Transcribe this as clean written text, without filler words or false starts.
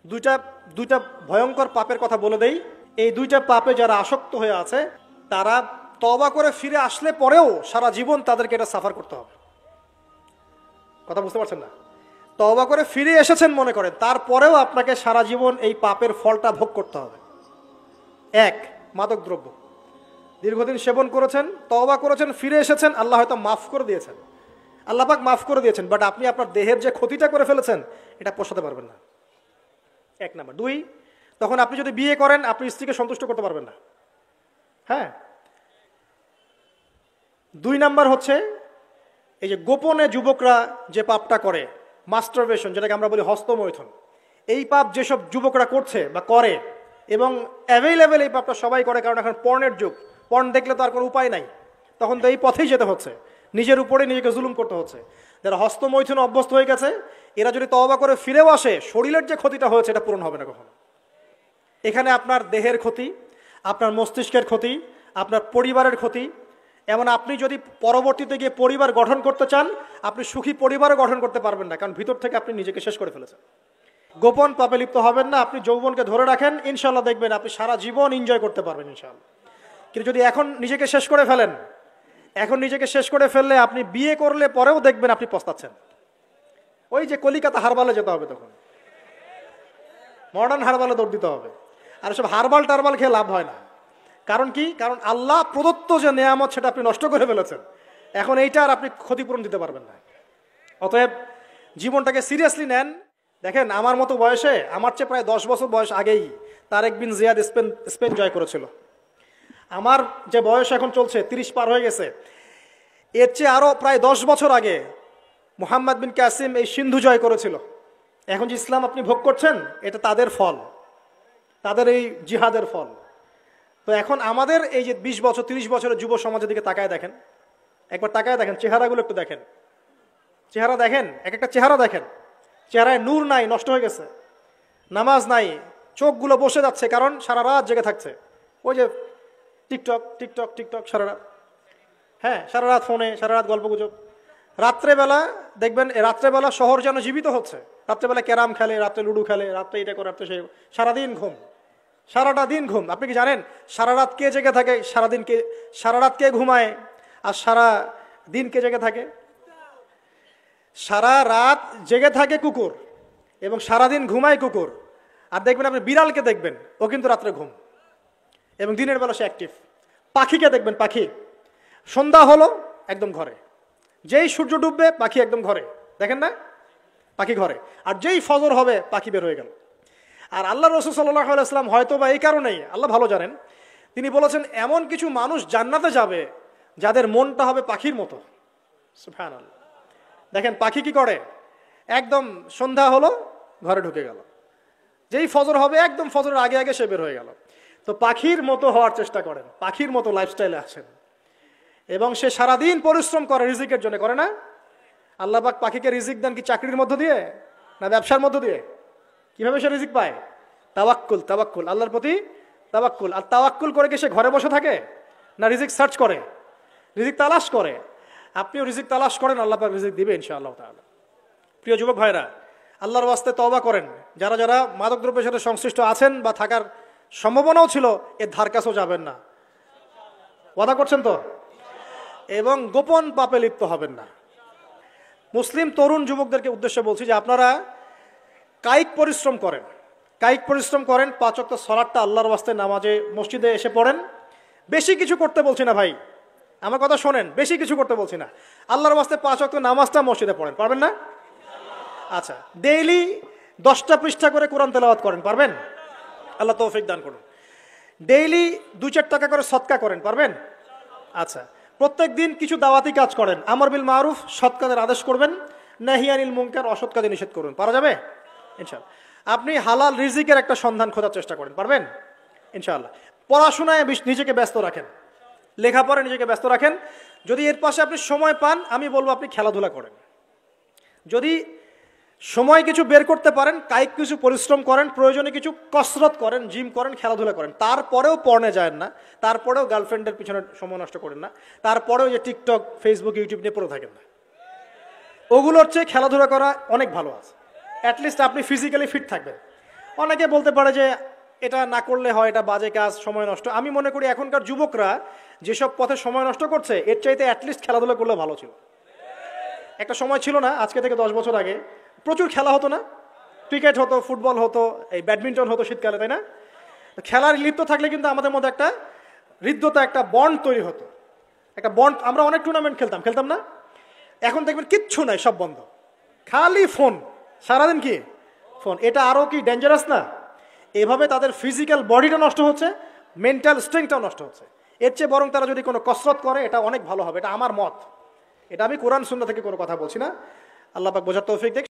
দুইটা দুইটা ভয়ঙ্কর পাপের কথা বলে দেই। এই দুইটা পাপে যারা আসক্ত হয়ে আছে তারা তওবা করে ফিরে আসলে পরেও সারা জীবন তাদেরকে এটা সাফার করতে হবে। কথা বুঝতে পারছেন না? তওবা করে ফিরে এসেছেন মনে করেন, তারপরেও আপনাকে সারা জীবন এই পাপের ফলটা ভোগ করতে হবে। এক, মাদক দ্রব্য দীর্ঘদিন সেবন করেছেন, তওবা করেছেন, ফিরে এসেছেন, আল্লাহ হয়তো মাফ করে দিয়েছেন, আল্লাহ পাক মাফ করে দিয়েছেন, বাট আপনি আপনার দেহের যে ক্ষতিটা করে ফেলেছেন এটা পোষাতে পারবেন না। এক নাম্বার। দুই, তখন আপনি যদি বিয়ে করেন আপনি স্ত্রীকে সন্তুষ্ট করতে পারবেন না। হ্যাঁ। দুই নাম্বার হচ্ছে এই যে গোপনে যুবকরা যে পাপটা করে, মাস্টারবেশন, যেটাকে আমরা বলি হস্তমৈথুন, এই পাপ যেসব যুবকরা করছে বা করে, এবং অ্যাভেলেবেল এই পাপটা সবাই করে, কারণ এখন পর্নের যুগ, পর্ন দেখলে তো আর কোনো উপায় নাই, তখন তো এই পথেই যেতে হচ্ছে, নিজের উপরে নিজেকে জুলুম করতে হচ্ছে। যারা হস্তমৈথুনে অভ্যস্ত হয়ে গেছে এরা যদি তওবা করে ফিরেও আসে, শরীরের যে ক্ষতিটা হয়েছে এটা পূরণ হবে না কখনো। এখানে আপনার দেহের ক্ষতি, আপনার মস্তিষ্কের ক্ষতি, আপনার পরিবারের ক্ষতি, এমন আপনি যদি পরবর্তীতে গিয়ে পরিবার গঠন করতে চান আপনি সুখী পরিবারও গঠন করতে পারবেন না, কারণ ভিতর থেকে আপনি নিজেকে শেষ করে ফেলেছেন। গোপন পাপে লিপ্ত হবেন না, আপনি যৌবনকে ধরে রাখেন, ইনশাল্লাহ দেখবেন আপনি সারা জীবন এনজয় করতে পারবেন ইনশাল্লাহ। কিন্তু যদি এখন নিজেকে শেষ করে ফেলেন, এখন নিজেকে শেষ করে ফেললে আপনি বিয়ে করলে পরেও দেখবেন আপনি পস্তাচ্ছেন। ওই যে কলিকাতা হারবালে যেতে হবে, তখন মডার্ন হারবালে দৌড় দিতে হবে। আর সব হারবাল টারবাল খেয়ে লাভ হয় না। কারণ কি? কারণ আল্লাহ প্রদত্ত যে নেয়ামত সেটা আপনি নষ্ট করে ফেলেছেন, এখন এইটা আর আপনি ক্ষতিপূরণ দিতে পারবেন না। অতএব জীবনটাকে সিরিয়াসলি নেন। দেখেন আমার মতো বয়সে, আমার চেয়ে প্রায় 10 বছর বয়স আগেই তারেক বিন জিয়াদ স্পেন জয় করেছিল। আমার যে বয়স এখন চলছে 30 পার হয়ে গেছে, এর চেয়ে আরও প্রায় 10 বছর আগে মুহাম্মদ বিন কাসিম এই সিন্ধু জয় করেছিল। এখন যে ইসলাম আপনি ভোগ করছেন এটা তাদের ফল, তাদের এই জিহাদের ফল। তো এখন আমাদের এই যে 20 বছর 30 বছরের যুব সমাজের দিকে তাকায় দেখেন, একবার তাকায় দেখেন, চেহারাগুলো একটু দেখেন, চেহারা দেখেন, এক একটা চেহারা দেখেন, চেহারায় নূর নাই, নষ্ট হয়ে গেছে, নামাজ নাই, চোখগুলো বসে যাচ্ছে, কারণ সারা রাত জেগে থাকছে। ওই যে টিকটক টিকটক টিকটক সারা রাত, হ্যাঁ সারা রাত ফোনে, সারা রাত গল্পগুজব। রাত্রেবেলা দেখবেন, রাত্রেবেলা শহর যেন জীবিত হচ্ছে, রাত্রেবেলা ক্যারাম খেলে, রাত্রে লুডু খেলে, রাত্রে এটা করে, রাত্রে সেই, সারাদিন ঘুম, সারাটা দিন ঘুম। আপনি কি জানেন সারা রাত কে জেগে থাকে, সারাদিন কে, সারা রাত কে ঘুমায় আর সারা দিন কে জেগে থাকে? সারা রাত জেগে থাকে কুকুর এবং সারাদিন ঘুমায় কুকুর। আর দেখবেন আপনি বিড়ালকে দেখবেন, ও কিন্তু রাত্রে ঘুম এবং দিনের বেলা সে অ্যাক্টিভ। পাখিকে দেখবেন, পাখি সন্ধ্যা হলো একদম ঘরে, যেই সূর্য ডুববে পাখি একদম ঘরে, দেখেন না, পাখি ঘরে। আর যেই ফজর হবে পাখি বের হয়ে গেল। আর আল্লাহ রাসূল সাল্লাল্লাহু আলাইহি ওয়াসাল্লাম হয়তো বা এই কারণেই, আল্লাহ ভালো জানেন, তিনি বলেছেন এমন কিছু মানুষ জান্নাতে যাবে যাদের মনটা হবে পাখির মতো। সুবহানাল্লাহ। দেখেন পাখি কি করে, একদম সন্ধ্যা হলো ঘরে ঢুকে গেল, যেই ফজর হবে একদম ফজরের আগে আগে সে বের হয়ে গেল। তো পাখির মতো হওয়ার চেষ্টা করেন, পাখির মতো লাইফস্টাইলে আসেন, এবং সে সারাদিন পরিশ্রম করে রিজিকের জন্য, করে না? আল্লাহ পাক পাখিকে রিজিক দেন কি চাকরির মধ্য দিয়ে না ব্যবসার মধ্য দিয়ে? কিভাবে সে রিজিক পায়? তাওয়াক্কুল, তাওয়াক্কুল, আল্লাহর প্রতি তাওয়াক্কুল। আর তাওয়াক্কুল করে কি সে ঘরে বসে থাকে না রিজিক সার্চ করে, রিজিক তালাশ করে? আপনিও রিজিক তালাশ করেন, আল্লাহ পাক রিজিক দিবে ইনশাআল্লাহ তাআলা। প্রিয় যুবক ভাইরা, আল্লাহর ওয়াস্তে তওবা করেন। যারা যারা মাদকদ্রব্যের সাথে সংশ্লিষ্ট আছেন বা থাকার সম্ভাবনাও ছিল, এর ধার কাছেও যাবেন না, ওয়াদা করছেন তো? এবং গোপন পাপে লিপ্ত হবেন না। মুসলিম তরুণ যুবকদেরকে উদ্দেশ্যে বলছি যে আপনারা কায়িক পরিশ্রম করেন, কায়িক পরিশ্রম করেন, 5 ওয়াক্ত সালাতটা আল্লাহর ওয়াস্তে নামাজে মসজিদে এসে পড়েন। বেশি কিছু করতে বলছি না ভাই, আমার কথা শোনেন, বেশি কিছু করতে বলছি না, আল্লাহর ওয়াস্তে 5 ওয়াক্ত নামাজটা মসজিদে পড়েন, পারবেন না? আচ্ছা, ডেইলি 10টা পৃষ্ঠা করে কোরআন তেলাওয়াত করেন, পারবেন? আল্লাহ তৌফিক দান করুন। ডেইলি 2-4 টাকা করে সদকা করেন, পারবেন? আচ্ছা, প্রত্যেক দিন কিছু দাওয়াতি কাজ করেন, আমর বিল মারুফ, সৎ কাজের আদেশ করবেন, নাহি আনিল মুনকার, অসৎ কাজে নিষেধ করবেন, পারা যাবে ইনশাআল্লাহ। আপনি হালাল রিজিকের একটা সন্ধান খোঁজার চেষ্টা করেন, পারবেন ইনশাআল্লাহ। পড়াশোনায় নিজেকে ব্যস্ত রাখেন, লেখাপড়ায় নিজেকে ব্যস্ত রাখেন। যদি এর পাশে আপনি সময় পান, আমি বলবো আপনি খেলাধুলা করেন। যদি সময় কিছু বের করতে পারেন, কায়িক কিছু পরিশ্রম করেন, প্রয়োজনে কিছু কসরত করেন, জিম করেন, খেলাধুলা করেন, তারপরেও পড়নে যায় না, তারপরেও গার্লফ্রেন্ডের পিছনে সময় নষ্ট করেন না, তারপরেও যে টিকটক, ফেসবুক, ইউটিউব নিয়ে পড়ে থাকেন না। ওগুলোর চেয়ে খেলাধুলা করা অনেক ভালো আছে। অ্যাটলিস্ট আপনি ফিজিক্যালি ফিট থাকবেন। অনেকে বলতে পারে যে এটা না করলে হয়, এটা বাজে কাজ, সময় নষ্ট। আমি মনে করি এখনকার যুবকরা যেসব পথে সময় নষ্ট করছে এর চাইতে অ্যাটলিস্ট খেলাধুলা করলে ভালো ছিল। একটা সময় ছিল না, আজকে থেকে 10 বছর আগে প্রচুর খেলা হতো না? ক্রিকেট হতো, ফুটবল হতো, এই ব্যাডমিন্টন হতো শীতকালে, তাই না? খেলার লিপ্ত থাকলে কিন্তু আমাদের মধ্যে একটা হৃদ্যতা, একটা বন্ড তৈরি হতো, একটা বন্ড। আমরা অনেক টুর্নামেন্ট খেলতাম না? এখন দেখবেন কিচ্ছু নাই, সব বন্ধ, খালি ফোন, সারাদিন কি ফোন। এটা আরও কি ডেঞ্জারাস না? এভাবে তাদের ফিজিক্যাল বডিটা নষ্ট হচ্ছে, মেন্টাল স্ট্রেংথটাও নষ্ট হচ্ছে। এর চেয়ে বরং তারা যদি কোনো কসরত করে এটা অনেক ভালো হবে, এটা আমার মত। এটা আমি কোরআন সুন্নাহ থেকে কোনো কথা বলছি না। আল্লাহ পাক বোঝার তৌফিক দেখ।